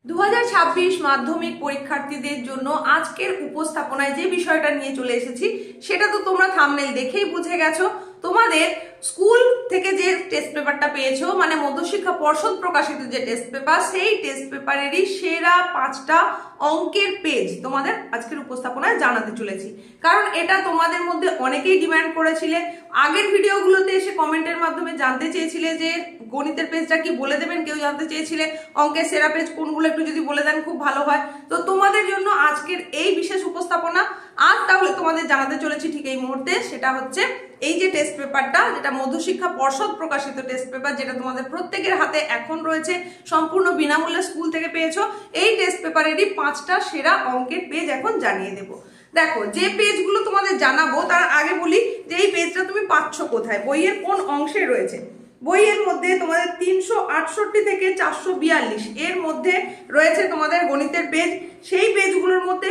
2026 মাধ্যমিক পরীক্ষার্থীদের জন্য আজকের উপস্থাপনায় যে বিষয়টা নিয়ে চলে এসেছি সেটা তো তোমরা থাম্বনেল দেখেই বুঝে গেছো। তোমাদের স্কুল থেকে যে টেস্ট পেপারটা পেয়েছো, মানে মধ্যশিক্ষা পর্ষদ প্রকাশিত যে টেস্ট পেপার, সেই টেস্ট পেপারেরই সেরা 5টা অঙ্কের পেজ তোমাদের আজকের উপস্থাপনায় জানাতে চলেছি। কারণ এটা তোমাদের মধ্যে অনেকেই ডিমান্ড করেছিলে, আগের ভিডিওগুলোতে এসে কমেন্টের মাধ্যমে জানতে চেয়েছিলে যে গণিতের পেজটা কি বলে দেবেন, কেউ জানতে চেয়েছিলে অঙ্কের সেরা পেজ কোনগুলো একটু যদি বলে দেন খুব ভালো হয়। তো তোমাদের জন্য আজকের এই বিশেষ উপস্থাপনা আজ তাহলে তোমাদের জানাতে চলেছি ঠিক এই মুহূর্তে, সেটা হচ্ছে এই যে টেস্ট পেপারটা, যেটা মধ্যশিক্ষা পর্ষদ প্রকাশিত টেস্ট পেপার, যেটা তোমাদের প্রত্যেকের হাতে এখন রয়েছে, সম্পূর্ণ বিনামূল্যে স্কুল থেকে পেয়েছো। এই টেস্ট পেপারেরই 5টা সেরা অঙ্কের পেজ এখন জানিয়ে দেবো। দেখো, যে পেজগুলো তোমাদের জানাবো তার আগে বলি যে এই পেজটা তুমি পাচ্ছ কোথায়, বইয়ের কোন অংশে রয়েছে। বইয়ের মধ্যে তোমাদের 368 থেকে 442 এর মধ্যে রয়েছে তোমাদের গণিতের পেজ। সেই পেজগুলোর মধ্যে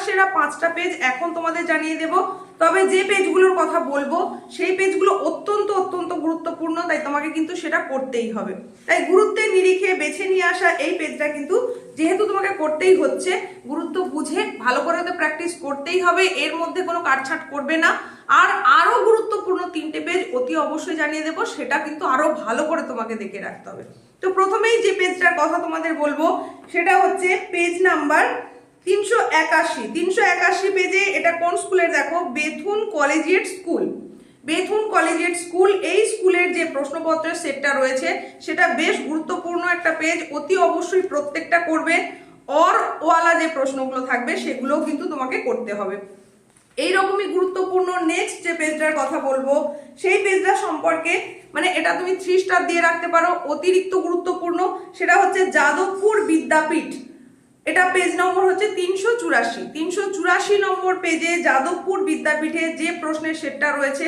সেরা 5টা পেজ এখন তোমাদের জানিয়ে দেব। তবে যে পেজগুলোর কথা বলবো সেই পেজগুলো অত্যন্ত গুরুত্বপূর্ণ, তাই তোমাকে কিন্তু সেটা করতেই হবে। তাই গুরুত্বের নিরিখে বেছে নিয়ে আসা এই পেজটা কিন্তু যেহেতু তোমাকে করতেই হচ্ছে, গুরুত্ব বুঝে ভালো করে তো প্র্যাকটিস করতেই হবে, এর মধ্যে কোনো কাটছাট করবে না। আর আরো গুরুত্বপূর্ণ 3টে পেজ অতি অবশ্যই জানিয়ে দেবো, সেটা কিন্তু আরো ভালো করে তোমাকে দেখে রাখতে হবে। তো প্রথমেই যে পেজটার কথা তোমাদের বলবো সেটা হচ্ছে পেজ নাম্বার 381 পেজে। এটা কোন স্কুলের দেখো, Bethune collegiate school. Bethune collegiate school, এই স্কুলের যে প্রশ্নপত্রের সেটটা রয়েছে সেটা বেশ গুরুত্বপূর্ণ একটা পেজ, অতি অবশ্যই প্রত্যেকটা করবে। অর ওয়ালা যে প্রশ্নগুলো থাকবে সেগুলোও কিন্তু তোমাকে করতে হবে। এইরকমই গুরুত্বপূর্ণ নেক্সট যে পেজটার কথা বলবো সেই পেজটা সম্পর্কে, মানে এটা তুমি 3 স্টার দিয়ে রাখতে পারো, অতিরিক্ত গুরুত্বপূর্ণ। সেটা হচ্ছে যাদবপুর বিদ্যাপীঠ। এটা পেজ নম্বর হচ্ছে 384 নম্বর পেজে যাদবপুর বিদ্যাপীঠে যে প্রশ্নের সেটটা রয়েছে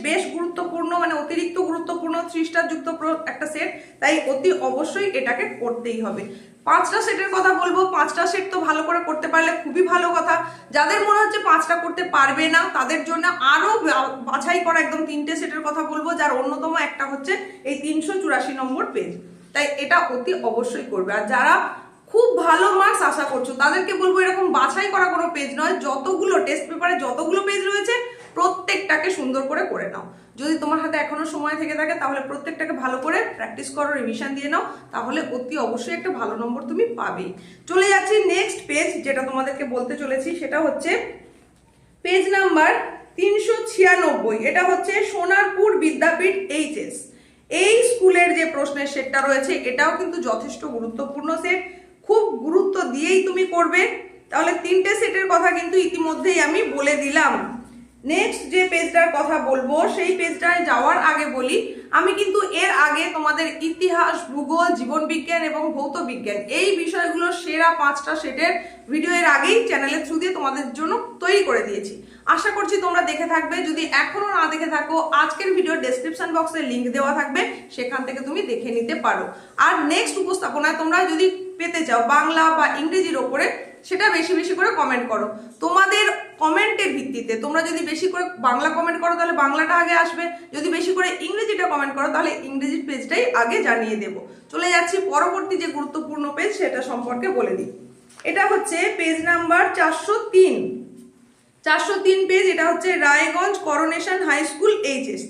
বেশ গুরুত্বপূর্ণ, মানে অতিরিক্ত গুরুত্বপূর্ণ, 3 স্টার যুক্ত একটা সেট, তাই অতি অবশ্যই এটাকে করতেই হবে। 5টা সেটের কথা বলবো, 5টা সেট তো ভালো করে করতে পারলে খুবই ভালো কথা। যাদের মনে হচ্ছে 5টা করতে পারবে না তাদের জন্য আরো বাছাই করা একদম 3টে সেটের কথা বলবো, যার অন্যতম একটা হচ্ছে এই 384 নম্বর পেজ। তাই এটা অতি অবশ্যই করবে। আর যারা খুব ভালো মার্কস আশা করছো তাদেরকে বলবো এরকম বাছাই করা কোনো পেজ নয়, যতগুলো টেস্ট পেপারে যতগুলো পেজ রয়েছে প্রত্যেকটাকে সুন্দর করে নাও। যদি তোমার হাতে এখনো সময় থেকে থাকে তাহলে প্রত্যেকটাকে ভালো করে প্র্যাকটিস করো, রিভিশন দিয়ে নাও, তাহলে অতি অবশ্যই একটা ভালো নম্বর তুমি পাবেই। চলে যাচ্ছি নেক্সট পেজ, যেটা তোমাদেরকে বলতে চলেছি সেটা হচ্ছে পেজ নাম্বার 396। এটা হচ্ছে সোনারপুর বিদ্যাপীঠ এইচএস। এই স্কুলের যে প্রশ্নের সেটটা রয়েছে এটাও কিন্তু যথেষ্ট গুরুত্বপূর্ণ সেট, খুব গুরুত্ব দিয়েই তুমি করবে। তাহলে 3টে সেটের কথা কিন্তু ইতিমধ্যেই আমি বলে দিলাম। নেক্সট যে পেজটার কথা বলবো সেই পেজটায় যাওয়ার আগে বলি, আমি কিন্তু এর আগে তোমাদের ইতিহাস, ভূগোল, জীবন বিজ্ঞান এবং ভৌত বিজ্ঞান এই বিষয়গুলোর সেরা 5টা সেটের ভিডিও এর আগেই চ্যানেলের থ্রু দিয়ে তোমাদের জন্য তৈরি করে দিয়েছি। আশা করছি তোমরা দেখে থাকবে। যদি এখনো না দেখে থাকো, আজকের ভিডিও ডেসক্রিপশন বক্সে লিংক দেওয়া থাকবে, সেখান থেকে তুমি দেখে নিতে পারো। আর নেক্সট উপস্থাপনায় তোমরা যদি পেতে চাও বাংলা বা ইংরেজির ওপরে, সেটা বেশি করে কমেন্ট করো। তোমাদের কমেন্টের ভিত্তিতে তোমরা যদি বেশি করে বাংলা কমেন্ট করো তাহলে বাংলাটা আগে আসবে, যদি বেশি করে ইংরেজিটা কমেন্ট করো তাহলে ইংরেজির পেজটাই আগে জানিয়ে দেব। চলে যাচ্ছি পরবর্তী যে গুরুত্বপূর্ণ পেজ সেটা সম্পর্কে বলে দিই। এটা হচ্ছে পেজ নাম্বার 403 পেজ। এটা হচ্ছে Raiganj Coronation High School HS.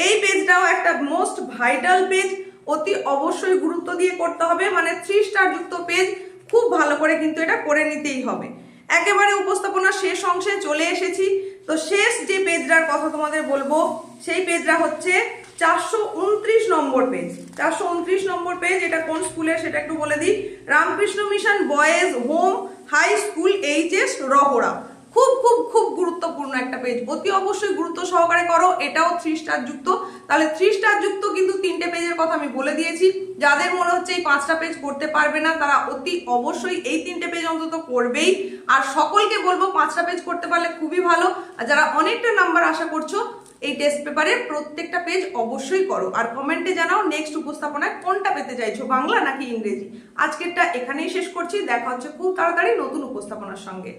এই পেজটাও একটা মোস্ট ভাইটাল পেজ, অতি অবশ্যই গুরুত্ব দিয়ে করতে হবে, মানে 3 স্টার যুক্ত পেজ, খুব ভালো করে কিন্তু এটা করে নিতেই হবে। একেবারে উপস্থাপনা শেষ অংশে চলে এসেছি। তো শেষ যে পেজটার কথা তোমাদের বলবো সেই পেজটা হচ্ছে 429 নম্বর পেজ। 429 নম্বর পেজ, এটা কোন স্কুলের সেটা একটু বলে দিই, Ramakrishna Mission Boys Home High School HS Rahara. খুব গুরুত্বপূর্ণ একটা পেজ, অতি অবশ্যই গুরুত্ব সহকারে করো। এটাও 3 স্টার যুক্ত। তাহলে 3 স্টার যুক্ত কিন্তু 3টে পেজের কথা আমি বলে দিয়েছি। যাদের মনে হচ্ছে এই 5টা পেজ করতে পারবে না তারা অতি অবশ্যই এই 3টে পেজ অন্তত করবেই। আর সকলকে বলবো 5টা পেজ করতে পারলে খুবই ভালো। আর যারা অনেকটা নাম্বার আশা করছো এই টেস্ট পেপারে প্রত্যেকটা পেজ অবশ্যই করো। আর কমেন্টে জানাও নেক্সট উপস্থাপনায় কোনটা পেতে চাইছো, বাংলা নাকি ইংরেজি। আজকেরটা এখানেই শেষ করছি, দেখা হচ্ছে খুব তাড়াতাড়ি নতুন উপস্থাপনার সঙ্গে।